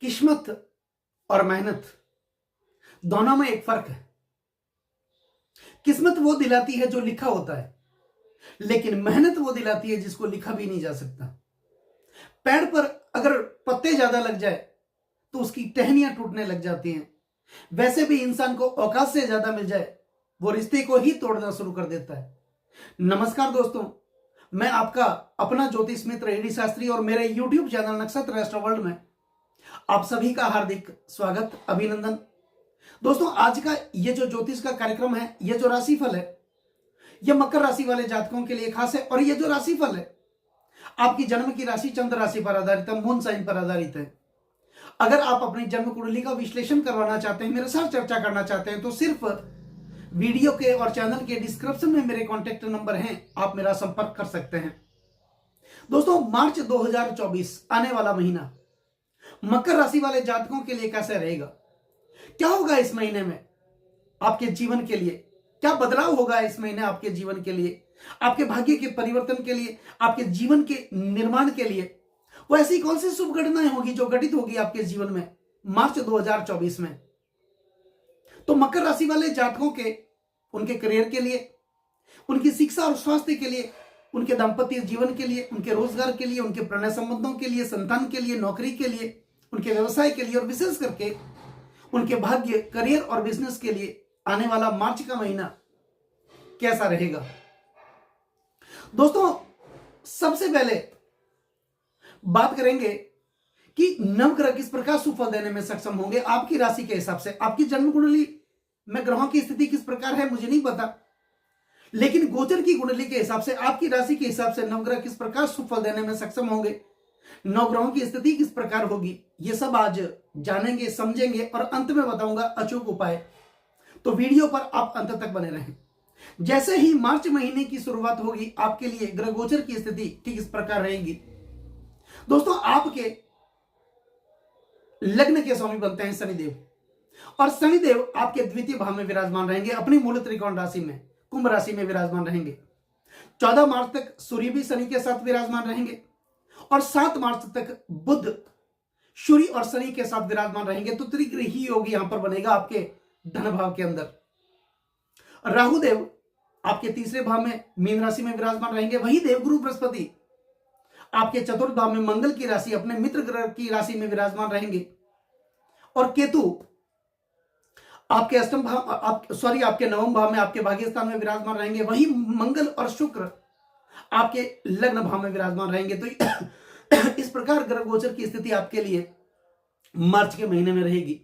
किस्मत और मेहनत दोनों में एक फर्क है। किस्मत वो दिलाती है जो लिखा होता है, लेकिन मेहनत वो दिलाती है जिसको लिखा भी नहीं जा सकता। पेड़ पर अगर पत्ते ज्यादा लग जाए तो उसकी टहनियां टूटने लग जाती हैं। वैसे भी इंसान को औकात से ज्यादा मिल जाए वो रिश्ते को ही तोड़ना शुरू कर देता है। नमस्कार दोस्तों, मैं आपका अपना ज्योतिष मित्र एडी शास्त्री और मेरे YouTube चैनल नक्षत्र एस्ट्रो वर्ल्ड में आप सभी का हार्दिक स्वागत, अभिनंदन। दोस्तों, आज का ये जो ज्योतिष का कार्यक्रम है, ये जो राशिफल है, ये मकर राशि वाले जातकों के लिए खास है। और ये जो राशिफल है आपकी जन्म की राशि चंद्र राशि पर आधारित है, मून साइन पर आधारित है। अगर आप अपनी जन्म कुंडली का विश्लेषण करवाना चाहते हैं, मेरे साथ चर्चा करना चाहते हैं, तो सिर्फ वीडियो के और चैनल के डिस्क्रिप्शन में मेरे कॉन्टेक्ट नंबर हैं, आप मेरा संपर्क कर सकते हैं। दोस्तों, मार्च 2024 आने वाला महीना मकर राशि वाले जातकों के लिए कैसा रहेगा? क्या होगा इस महीने में आपके जीवन के लिए? क्या बदलाव होगा इस महीने आपके जीवन के लिए, आपके भाग्य के परिवर्तन के लिए, आपके जीवन के निर्माण के लिए? वो ऐसी कौन सी शुभ घटनाएं होगी जो घटित होगी आपके जीवन में मार्च 2024 में? तो मकर राशि वाले जातकों के उनके करियर के लिए, उनकी शिक्षा और स्वास्थ्य के लिए, उनके दाम्पत्य जीवन के लिए, उनके रोजगार के लिए, उनके प्रणय संबंधों के लिए, संतान के लिए, नौकरी के लिए, उनके व्यवसाय के लिए और विशेष करके उनके भाग्य, करियर और बिजनेस के लिए आने वाला मार्च का महीना कैसा रहेगा? दोस्तों, सबसे पहले बात करेंगे कि नवग्रह किस प्रकार सुफल देने में सक्षम होंगे आपकी राशि के हिसाब से। आपकी जन्म कुंडली में ग्रहों की स्थिति किस प्रकार है मुझे नहीं पता, लेकिन गोचर की कुंडली के हिसाब से, आपकी राशि के हिसाब से नवग्रह किस प्रकार सुफल देने में सक्षम होंगे, नवग्रहों की स्थिति किस प्रकार होगी, ये सब आज जानेंगे, समझेंगे और अंत में बताऊंगा अचूक उपाय। तो वीडियो पर आप अंत तक बने रहें। जैसे ही मार्च महीने की शुरुआत होगी आपके लिए ग्रह गोचर की स्थिति ठीक इस प्रकार रहेगी। दोस्तों, आपके लग्न के स्वामी बनते हैं शनिदेव, और शनिदेव आपके द्वितीय भाव में विराजमान रहेंगे, अपनी मूल त्रिकोण राशि में कुंभ राशि में विराजमान रहेंगे। 14 मार्च तक सूर्य भी शनि के साथ विराजमान रहेंगे और 7 मार्च तक बुध सूर्य और शनि के साथ विराजमान रहेंगे। तो त्रिग्रही योग यहां पर बनेगा आपके धन भाव के अंदर। राहु देव आपके तीसरे भाव में मीन राशि में विराजमान रहेंगे। वही देवगुरु बृहस्पति आपके चतुर्थ भाव में मंगल की राशि, अपने मित्र ग्रह की राशि में विराजमान रहेंगे। और केतु आपके अष्टम भाव, आपके नवम भाव में, आपके भाग्य स्थान में विराजमान रहेंगे। वही मंगल और शुक्र आपके लग्न भाव में विराजमान रहेंगे। तो इस प्रकार ग्रह गोचर की स्थिति आपके लिए मार्च के महीने में रहेगी।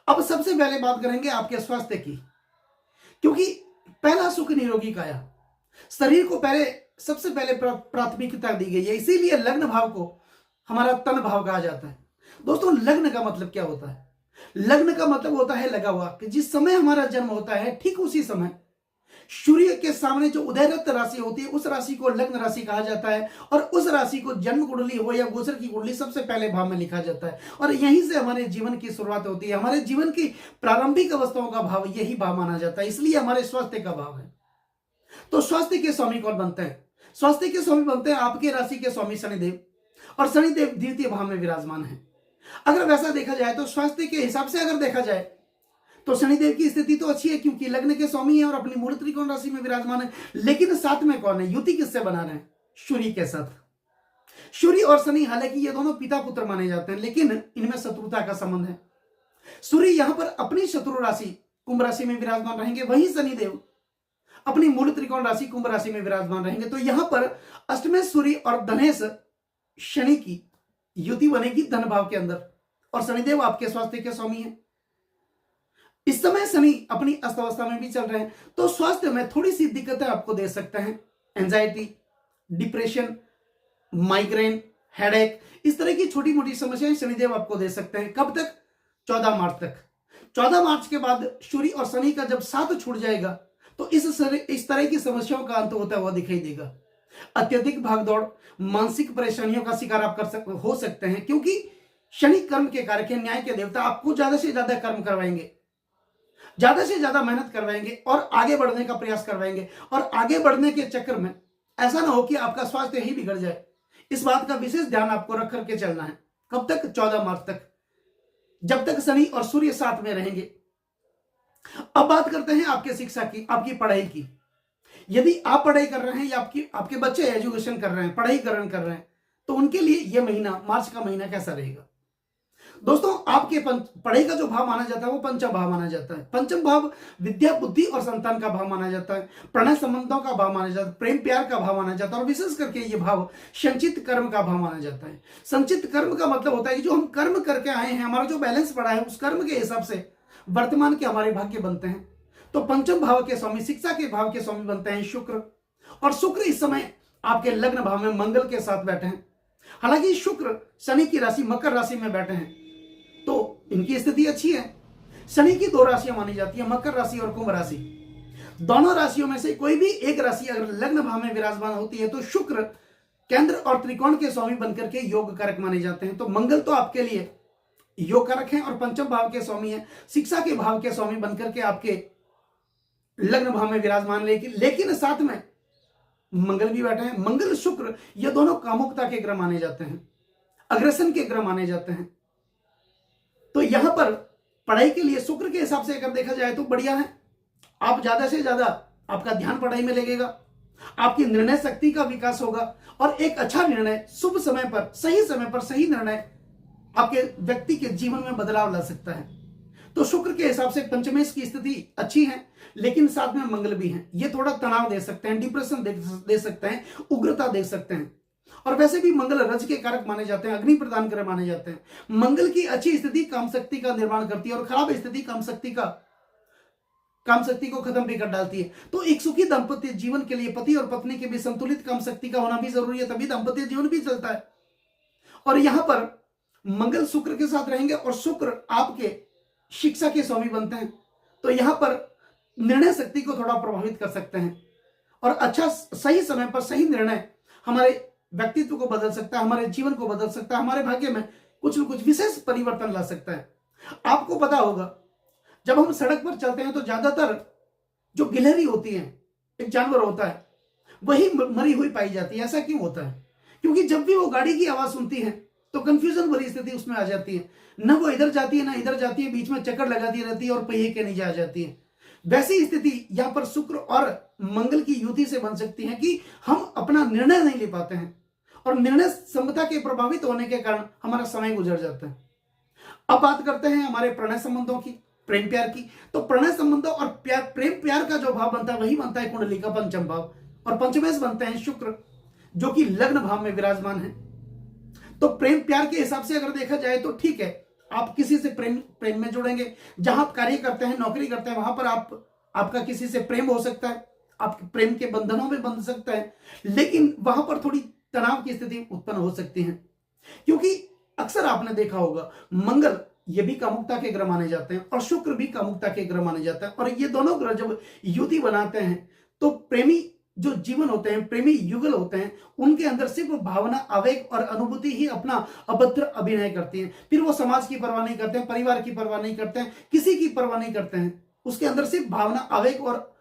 अब सबसे पहले बात करेंगे आपके स्वास्थ्य की, क्योंकि पहला सुख निरोगी काया, शरीर को सबसे पहले प्राथमिकता दी गई है, इसीलिए लग्न भाव को हमारा तन भाव कहा जाता है। दोस्तों, लग्न का मतलब क्या होता है? लग्न का मतलब होता है लगा हुआ, कि जिस समय हमारा जन्म होता है ठीक उसी समय सूर्य के सामने जो उदयरत राशि होती है उस राशि को लग्न राशि कहा जाता है, और उस राशि को जन्म कुंडली हो या गोचर की कुंडली सबसे पहले भाव में लिखा जाता है। और यहीं से हमारे जीवन की शुरुआत होती है। हमारे जीवन की प्रारंभिक अवस्थाओं का भाव यही भाव माना जाता है, इसलिए हमारे स्वास्थ्य का भाव है। तो स्वास्थ्य के स्वामी कौन बनते हैं? स्वास्थ्य के स्वामी बनते हैं आपके राशि के स्वामी शनिदेव, और शनिदेव द्वितीय भाव में विराजमान है। अगर वैसा देखा जाए तो स्वास्थ्य के हिसाब से अगर देखा जाए तो शनिदेव की स्थिति तो अच्छी है, क्योंकि लग्न के स्वामी है और अपनी मूल त्रिकोण राशि में विराजमान है। लेकिन साथ में कौन है? युति किससे बना रहे हैं? सूर्य के साथ। सूर्य और शनि, हालांकि ये दोनों पिता पुत्र माने जाते हैं, लेकिन इनमें शत्रुता का संबंध है। सूर्य यहां पर अपनी शत्रु राशि कुंभ राशि में विराजमान रहेंगे, वहीं शनिदेव अपनी मूल त्रिकोण राशि कुंभ राशि में विराजमान रहेंगे। तो यहां पर अष्टमेश सूर्य और धनेश शनि की युति बनेगी धन भाव के अंदर, और शनिदेव आपके स्वास्थ्य के स्वामी हैं। इस समय शनि अपनी अवस्था में भी चल रहे हैं, तो स्वास्थ्य में थोड़ी सी दिक्कतें आपको दे सकते हैं। एंजाइटी, डिप्रेशन, माइग्रेन, हेडेक, इस तरह की छोटी मोटी समस्याएं शनिदेव आपको दे सकते हैं। कब तक? 14 मार्च तक। 14 मार्च के बाद सूर्य और शनि का जब साथ छूट जाएगा तो इस तरह की समस्याओं का अंत होता हुआ दिखाई देगा। अत्यधिक भागदौड़, मानसिक परेशानियों का शिकार आप हो सकते हैं, क्योंकि शनि कर्म के कारक हैं, न्याय के देवता। आपको ज्यादा से ज्यादा कर्म करवाएंगे, ज्यादा से ज्यादा मेहनत करवाएंगे और आगे बढ़ने का प्रयास करवाएंगे। और आगे बढ़ने के चक्कर में ऐसा ना हो कि आपका स्वास्थ्य ही बिगड़ जाए, इस बात का विशेष ध्यान आपको रख करके चलना है। कब तक? 14 मार्च तक। जब तक शनि और सूर्य साथ में रहेंगे। अब बात करते हैं आपके शिक्षा की, आपकी पढ़ाई की। यदि आप पढ़ाई कर रहे हैं या आपके बच्चे एजुकेशन कर रहे हैं, पढ़ाई कर रहे हैं, तो उनके लिए यह महीना, मार्च का महीना कैसा रहेगा? दोस्तों, आपके पढ़ाई का जो भाव माना जाता है वो पंचम भाव माना जाता है। पंचम भाव विद्या, बुद्धि और संतान का भाव माना जाता है, प्रणय संबंधों का भाव माना जाता है, प्रेम प्यार का भाव माना जाता है, और विशेष करके ये भाव संचित कर्म का भाव माना जाता है। संचित कर्म का मतलब होता है कि जो हम कर्म करके आए हैं, हमारा जो बैलेंस पड़ा है, उस कर्म के हिसाब से वर्तमान के हमारे भाग्य बनते हैं। तो पंचम भाव के स्वामी, शिक्षा के भाव के स्वामी बनते हैं शुक्र, और शुक्र इस समय आपके लग्न भाव में मंगल के साथ बैठे हैं। हालांकि शुक्र शनि की राशि मकर राशि में बैठे हैं, तो इनकी स्थिति अच्छी है। शनि की दो राशियां मानी जाती है, मकर राशि और कुंभ राशि। दोनों राशियों में से कोई भी एक राशि अगर लग्न भाव में विराजमान होती है तो शुक्र केंद्र और त्रिकोण के स्वामी बनकर के योग कारक माने जाते हैं। तो मंगल तो आपके लिए योग कारक हैं और पंचम भाव के स्वामी हैं, शिक्षा के भाव के स्वामी बनकर के आपके लग्न भाव में विराजमान, लेकिन साथ में मंगल भी बैठे हैं। मंगल शुक्र ये दोनों कामुकता के ग्रह माने जाते हैं, अग्रेशन के ग्रह माने जाते हैं। तो यहां पर पढ़ाई के लिए शुक्र के हिसाब से अगर देखा जाए तो बढ़िया है। आप ज्यादा से ज्यादा आपका ध्यान पढ़ाई में लगेगा, आपकी निर्णय शक्ति का विकास होगा, और एक अच्छा निर्णय शुभ समय पर, सही समय पर सही निर्णय आपके व्यक्ति के जीवन में बदलाव ला सकता है। तो शुक्र के हिसाब से पंचमेश की स्थिति अच्छी है, लेकिन साथ में मंगल भी है। ये थोड़ा तनाव दे सकते हैं, डिप्रेशन दे सकते हैं, उग्रता दे सकते हैं। और वैसे भी मंगल रज के कारक माने जाते हैं, अग्नि प्रदान कर माने जाते हैं। मंगल की अच्छी स्थिति काम शक्ति का निर्माण करती है, और खराब स्थिति काम शक्ति को खत्म भी कर डालती है। तो एक सुखी दाम्पत्य जीवन के लिए पति और पत्नी के बीच संतुलित काम शक्ति का होना भी जरूरी है, तभी दाम्पत्य जीवन भी चलता है। और यहां पर मंगल शुक्र के साथ रहेंगे, और शुक्र आपके शिक्षा के स्वामी बनते हैं। तो यहां पर निर्णय शक्ति को थोड़ा प्रभावित कर सकते हैं, और अच्छा सही समय पर सही निर्णय हमारे व्यक्तित्व को बदल सकता है, हमारे जीवन को बदल सकता है, हमारे भाग्य में कुछ न कुछ विशेष परिवर्तन ला सकता है। आपको पता होगा, जब हम सड़क पर चलते हैं तो ज्यादातर जो गिलहरी होती है, एक जानवर होता है, वही मरी हुई पाई जाती है। ऐसा क्यों होता है? क्योंकि जब भी वो गाड़ी की आवाज सुनती है तो कंफ्यूजन भरी स्थिति उसमें आ जाती है, न वो इधर जाती है ना इधर जाती है, बीच में चक्कर लगाती रहती है और पहिए के नीचे आ जाती है। वैसी स्थिति यहां पर शुक्र और मंगल की युति से बन सकती है कि हम अपना निर्णय नहीं ले पाते हैं, और निर्णय क्षमता के प्रभावित होने के कारण हमारा समय गुजर जाता है। अब बात करते हैं हमारे प्रणय संबंधों की, प्रेम प्यार की। तो प्रणय संबंधों और प्रेम प्यार का जो भाव बनता है वही बनता है कुंडली का पंचम भाव, और पंचमेश बनते हैं शुक्र, जो कि लग्न भाव में विराजमान है। तो प्रेम प्यार के हिसाब से अगर देखा जाए तो ठीक है, आप किसी से प्रेम में जुड़ेंगे। जहां आप कार्य करते हैं, नौकरी करते हैं, वहां पर आपका किसी से प्रेम हो सकता है, आप प्रेम के बंधनों में बंध सकता है, लेकिन वहां पर थोड़ी तनाव की स्थिति उत्पन्न हो सकती है। क्योंकि अक्सर आपने देखा होगा, मंगल ये भी कामुकता के ग्रह माने जाते हैं, और शुक्र भी कामुकता के ग्रह माने जाते हैं। और ये दोनों ग्रह जब युति बनाते हैं तो प्रेमी जो जीवन होते हैं, प्रेमी युगल होते हैं, उनके अंदर सिर्फ भावना, आवेग और अनुभूति ही अपना अभद्र अभिनय करती हैं। फिर वो समाज की परवाह नहीं करते हैं, परिवार की परवाह नहीं करते हैं, किसी की परवाह नहीं करते हैं। उसके अंदर सिर्फ भावना, आवेग और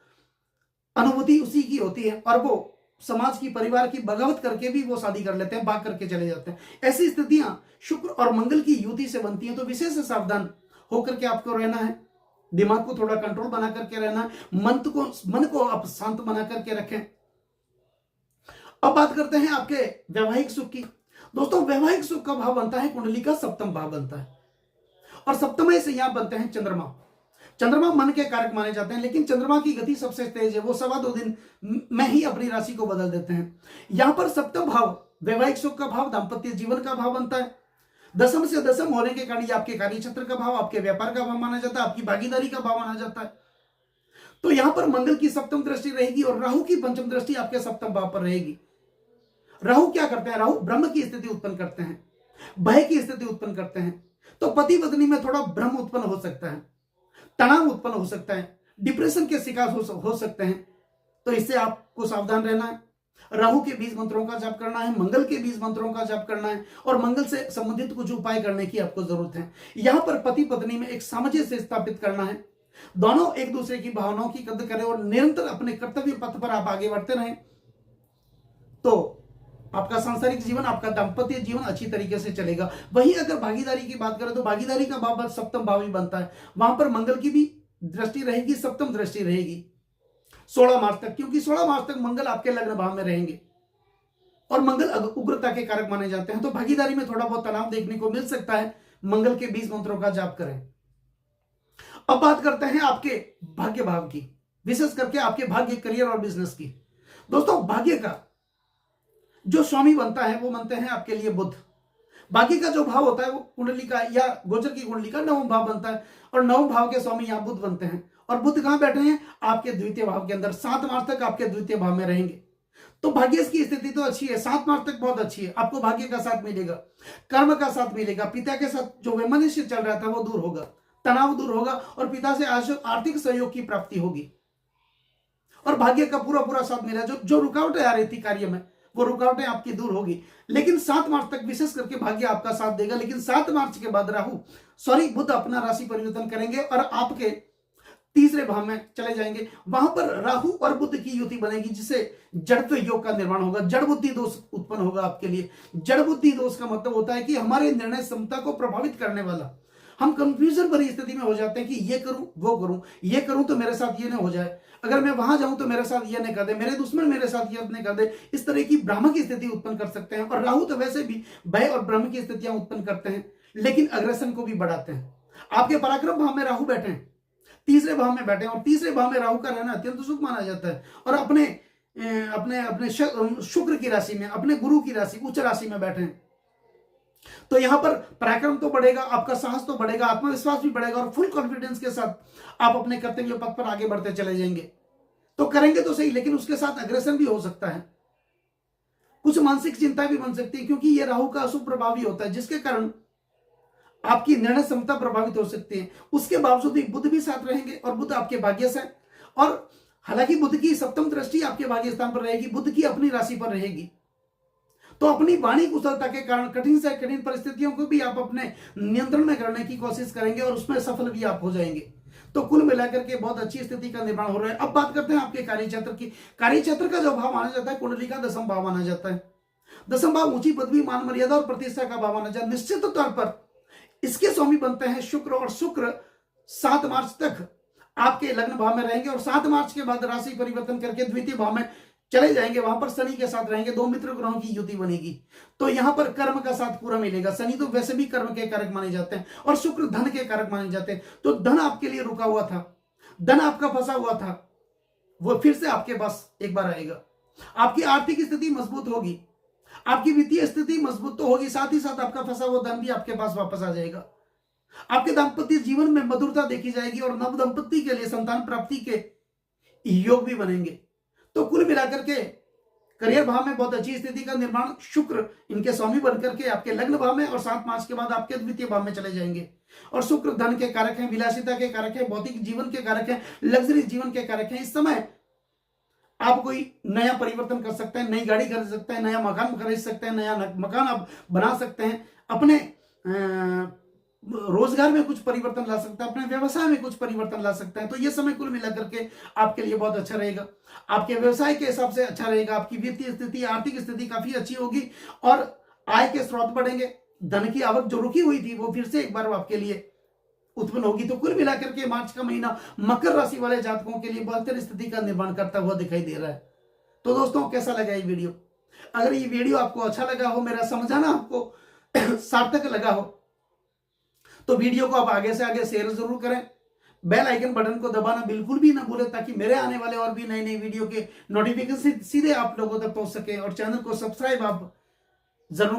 अनुभूति उसी की होती है, और वो समाज की, परिवार की बगावत करके भी वो शादी कर लेते हैं, भाग करके चले जाते हैं। ऐसी स्थितियां शुक्र और मंगल की युति से बनती हैं। तो विशेष सावधान होकर के आपको रहना है, दिमाग को थोड़ा कंट्रोल बना करके रहना है, मन को आप शांत बना करके रखें। अब बात करते हैं आपके वैवाहिक सुख की। दोस्तों, वैवाहिक सुख का भाव बनता है कुंडली का सप्तम भाव बनता है, और सप्तम से यहां बनते हैं चंद्रमा। चंद्रमा मन के कारक माने जाते हैं, लेकिन चंद्रमा की गति सबसे तेज है, वो 2.25 दिन में ही अपनी राशि को बदल देते हैं। यहां पर सप्तम भाव वैवाहिक सुख का भाव, दाम्पत्य जीवन का भाव बनता है। दशम से दशम होने के कारण आपके कार्य क्षेत्र का भाव, आपके व्यापार का भाव माना जाता है, आपकी भागीदारी का भाव माना जाता है। तो यहां पर मंगल की सप्तम दृष्टि रहेगी, और राहु की पंचम दृष्टि आपके सप्तम भाव पर रहेगी। राहु क्या करते हैं? राहु ब्रह्म की स्थिति उत्पन्न करते हैं, भय की स्थिति उत्पन्न करते हैं। तो पति पत्नी में थोड़ा भ्रम उत्पन्न हो सकता है, तनाव उत्पन्न हो सकता है, डिप्रेशन के शिकार हो सकते हैं। तो इससे आपको सावधान रहना है। राहु के बीज मंत्रों का जाप करना है, मंगल के बीज मंत्रों का जाप करना है, और मंगल से संबंधित कुछ उपाय करने की आपको जरूरत है। यहां पर पति पत्नी में एक सामंजस्य स्थापित करना है, दोनों एक दूसरे की भावनाओं की कद्र करें और निरंतर अपने कर्तव्य पथ पर आप आगे बढ़ते रहें। तो आपका सांसारिक जीवन, आपका दाम्पत्य जीवन अच्छी तरीके से चलेगा। वहीं अगर भागीदारी की बात करें तो भागीदारी का भाव सप्तम भाव ही बनता है, वहां पर मंगल की भी दृष्टि रहेगी, सप्तम दृष्टि रहेगी 16 मार्च तक, क्योंकि 16 मार्च तक मंगल आपके लग्न भाव में रहेंगे और मंगल उग्रता के कारक माने जाते हैं। तो भागीदारी में थोड़ा बहुत तनाव देखने को मिल सकता है। मंगल के 20 मंत्रों का जाप करें। अब बात करते हैं आपके भाग्य भाव की, विशेष करके आपके भाग्य, करियर और बिजनेस की। दोस्तों, भाग्य का जो स्वामी बनता है वो बनते हैं आपके लिए बुध। भाग्य का जो भाव होता है वो कुंडली का या गोचर की कुंडली का 9वां भाव बनता है और 9वें भाव के स्वामी यहां बुध बनते हैं। और बुध कहां बैठे हैं? आपके द्वितीय भाव के अंदर। 7 मार्च तक आपके द्वितीय भाव में रहेंगे। तो भाग्य की स्थिति तो अच्छी है, 7 मार्च तक बहुत अच्छी है। आपको भाग्य का साथ मिलेगा, कर्म का साथ मिलेगा, पिता के साथ जो वैमनस्य चल रहा था वो दूर होगा, तनाव दूर होगा और पिता से आर्थिक सहयोग की प्राप्ति होगी और भाग्य का पूरा पूरा साथ मिला। जो रुकावटें आ रही थी कार्य में वो रुकावटें आपकी दूर होगी। लेकिन 7 मार्च तक विशेष करके भाग्य आपका साथ देगा। लेकिन 7 मार्च के बाद बुध अपना राशि परिवर्तन करेंगे और आपके तीसरे भाव में चले जाएंगे। वहां पर राहु और बुध की युति बनेगी जिससे जड़त्व योग का निर्माण होगा। जड़ बुद्धि दोष उत्पन्न होगा आपके लिए। जड़ बुद्धि दोष का मतलब होता है कि हमारे निर्णय क्षमता को प्रभावित करने वाला, हम कंफ्यूजन भरी स्थिति में हो जाते हैं कि ये करूं वो करूं, ये करूं तो मेरे साथ ये ना हो जाए, अगर मैं वहां जाऊं तो मेरे साथ ये नहीं कर दे, मेरे दुश्मन मेरे साथ ये नहीं कर दे। इस तरह की भ्रम की स्थिति उत्पन्न कर सकते हैं। और राहु तो वैसे भी भय और भ्रम की स्थितियां उत्पन्न करते हैं, लेकिन अग्रेशन को भी बढ़ाते हैं। आपके पराक्रम भाव में राहु बैठे हैं, तीसरे भाव में बैठे हैं और तीसरे भाव में राहु का रहना अत्यंत शुभ माना जाता है। और अपने अपने अपने शुक्र की राशि में, अपने गुरु की राशि, उच्च राशि में बैठे हैं। तो यहां पर पराक्रम तो बढ़ेगा, आपका साहस तो बढ़ेगा, आत्मविश्वास भी बढ़ेगा और फुल कॉन्फिडेंस के साथ आप अपने कर्तव्य पथ पर आगे बढ़ते चले जाएंगे। तो करेंगे तो सही, लेकिन उसके साथ अग्रेशन भी हो सकता है, कुछ मानसिक चिंता भी बन सकती है, क्योंकि यह राहु का अशुभ प्रभावी होता है जिसके कारण आपकी निर्णय क्षमता प्रभावित हो सकती है। उसके बावजूद भी बुध भी साथ रहेंगे और बुध आपके भाग्य से, और हालांकि बुध की सप्तम दृष्टि आपके भाग्य स्थान पर रहेगी, बुध की अपनी राशि पर रहेगी। तो अपनी वाणी कुशलता के कारण कठिन से कठिन परिस्थितियों को भी आप अपने नियंत्रण में करने की कोशिश करेंगे और उसमें सफल भी आप हो जाएंगे। तो कुल मिलाकर के बहुत अच्छी स्थिति का निर्माण हो रहा है। अब बात करते हैं आपके कार्यक्षेत्र की। कार्यक्षेत्र का जो भाव माना जाता है कुंडली का 10वां भाव माना जाता है। 10वां भाव ऊंची पदवी, मान मर्यादा और प्रतिष्ठा का भाव माना जाता है। निश्चित तौर पर इसके स्वामी बनते हैं शुक्र, और शुक्र 7 मार्च तक आपके लग्न भाव में रहेंगे और 7 मार्च के बाद राशि परिवर्तन करके द्वितीय भाव में चले जाएंगे। वहां पर शनि के साथ रहेंगे, 2 मित्र ग्रहों की युति बनेगी। तो यहां पर कर्म का साथ पूरा मिलेगा। शनि तो वैसे भी कर्म के कारक माने जाते हैं और शुक्र धन के कारक माने जाते हैं। तो धन आपके लिए रुका हुआ था, धन आपका फंसा हुआ था, वो फिर से आपके पास एक बार आएगा। आपकी आर्थिक स्थिति मजबूत होगी, आपकी वित्तीय स्थिति मजबूत तो होगी, साथ ही साथ आपका फंसा हुआ धन भी आपके पास वापस आ जाएगा। आपके दाम्पत्य जीवन में मधुरता देखी जाएगी और नव दंपत्ति के लिए संतान प्राप्ति के योग भी बनेंगे। तो कुल मिलाकर के करियर भाव में बहुत अच्छी स्थिति का निर्माण, शुक्र इनके स्वामी बनकर के आपके लग्न भाव में और 7 मार्च के बाद आपके द्वितीय भाव में चले जाएंगे। और शुक्र धन के कारक हैं, विलासिता के कारक हैं, भौतिक जीवन के कारक हैं, लग्जरी जीवन के कारक हैं। इस समय आप कोई नया परिवर्तन कर सकते हैं, नई गाड़ी खरीद सकते हैं, नया मकान खरीद सकते हैं, नया मकान आप बना सकते हैं, अपने रोजगार में कुछ परिवर्तन ला सकते हैं, अपने व्यवसाय में कुछ परिवर्तन ला सकते हैं। तो ये समय कुल मिलाकर के आपके लिए बहुत अच्छा रहेगा। आपके व्यवसाय के हिसाब से अच्छा रहेगा, आपकी वित्तीय स्थिति, आर्थिक स्थिति काफी अच्छी होगी और आय के स्रोत बढ़ेंगे। धन की आवक जो रुकी हुई थी वो फिर से एक बार आपके लिए उत्पन्न होगी। तो कुल मिलाकर के मार्च का महीना मकर राशि वाले जातकों के लिए बेहतर स्थिति का निर्माण करता हुआ दिखाई दे रहा है। तो दोस्तों, कैसा लगा ये वीडियो? अगर ये वीडियो आपको अच्छा लगा हो, मेरा समझाना आपको सार्थक लगा हो, तो वीडियो को आप आगे से आगे शेयर जरूर करें। बेल आइकन बटन को दबाना बिल्कुल भी ना भूलें, ताकि मेरे आने वाले और भी नई नई वीडियो के नोटिफिकेशन सीधे आप लोगों तक पहुंच सके। और चैनल को सब्सक्राइब आप जरूर